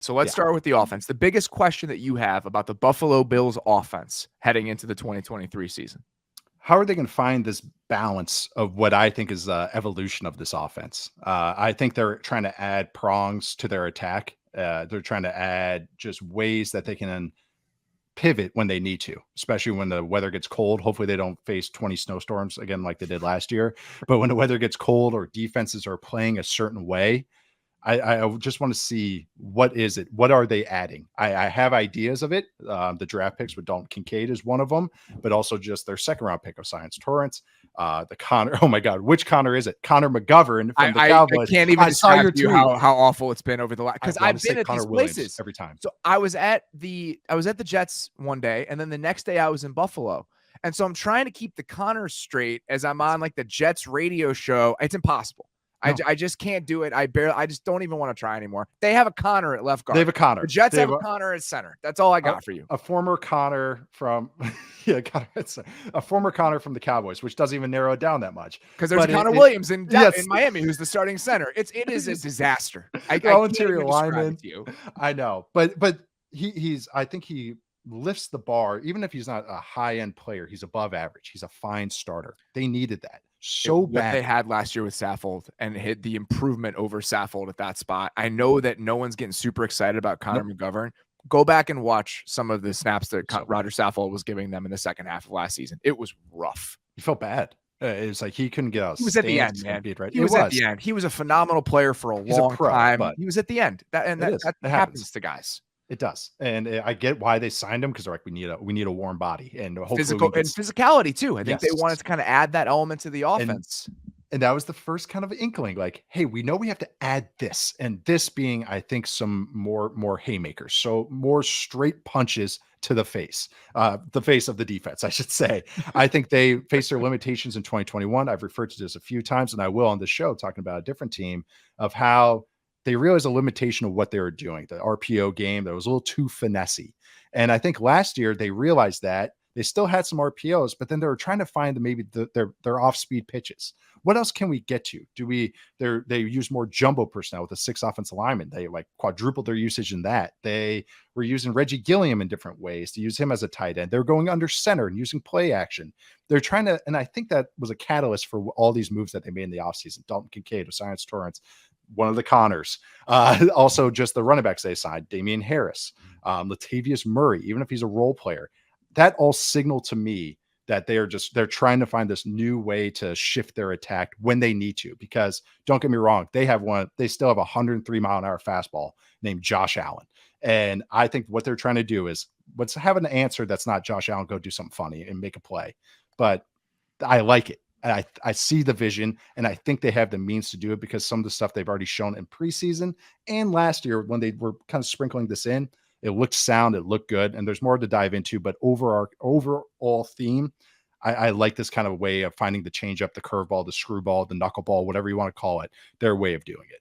So let's Yeah. start with the offense. The biggest question that you have about the Buffalo Bills offense heading into the 2023 season. How are they going to find this balance of what I think is evolution of this offense? I think they're trying to add prongs to their attack. They're trying to add just ways that they can pivot when they need to, especially when the weather gets cold. Hopefully they don't face 20 snowstorms again like they did last year. But when the weather gets cold or defenses are playing a certain way, I just want to see what is it? What are they adding? I have ideas of it. The draft picks with Dalton Kincaid is one of them, but also just their second round pick of Science Torrance. The Connor, oh my God, which Connor is it? Connor McGovern from the I Cowboys. can't even I saw describe your to you tweet. how awful it's been over the last, I because want to I've say been at Connor these Williams places every time. So I was at the Jets one day, and then the next day I was in Buffalo. And so I'm trying to keep the Connors straight as I'm on like the Jets radio show. It's impossible. No. I just can't do it. I just don't even want to try anymore. They have a Connor at left guard. They have a Connor. The Jets They have a Connor at center. That's all I got for you. A former Connor from a former Connor from the Cowboys, which doesn't even narrow it down that much. Because there's a Connor Williams in Miami who's the starting center. It is a disaster. I can't interior even describe lineman. it to you. I know, but I think he lifts the bar. Even if he's not a high end player, he's above average. He's a fine starter. They needed that so bad. What they had last year with Saffold and hit the improvement over Saffold at that spot. I know that no one's getting super excited about Connor McGovern. Go back and watch some of the snaps that Roger Saffold was giving them in the second half of last season. It was rough. He felt bad. It was like he couldn't get out. He was at the end, man. Right? He was at the end. He was a phenomenal player for a long time. He was at the end. That happens to guys. It does, and I get why they signed him because they're like, we need a warm body and hopefully physicality too. I think they wanted to kind of add that element to the offense. And that was the first kind of inkling, like, hey, we know we have to add this, and this being, I think, some more haymakers, so more straight punches to the face of the defense, I should say. I think they faced their limitations in 2021. I've referred to this a few times, and I will on this show, talking about a different team of how they realized a limitation of what they were doing. The RPO game that was a little too finessey. And I think last year they realized that they still had some RPOs, but then they were trying to find maybe their off-speed pitches. What else can we get to? They use more jumbo personnel with a 6 offensive linemen. They like quadrupled their usage in that. They were using Reggie Gilliam in different ways to use him as a tight end. They're going under center and using play action. They're trying to, and I think that was a catalyst for all these moves that they made in the offseason. Dalton Kincaid, Science Torrance, one of the Connors. Also just the running backs they signed, Damian Harris, Latavius Murray, even if he's a role player. That all signal to me that they're trying to find this new way to shift their attack when they need to, because don't get me wrong, they still have a 103-mile-an-hour fastball named Josh Allen. And I think what they're trying to do is, let's have an answer that's not Josh Allen go do something funny and make a play. But I like it. I see the vision, and I think they have the means to do it because some of the stuff they've already shown in preseason and last year when they were kind of sprinkling this in, it looked sound, it looked good, and there's more to dive into. But overall theme, I like this kind of way of finding the change up, the curveball, the screwball, the knuckleball, whatever you want to call it, their way of doing it.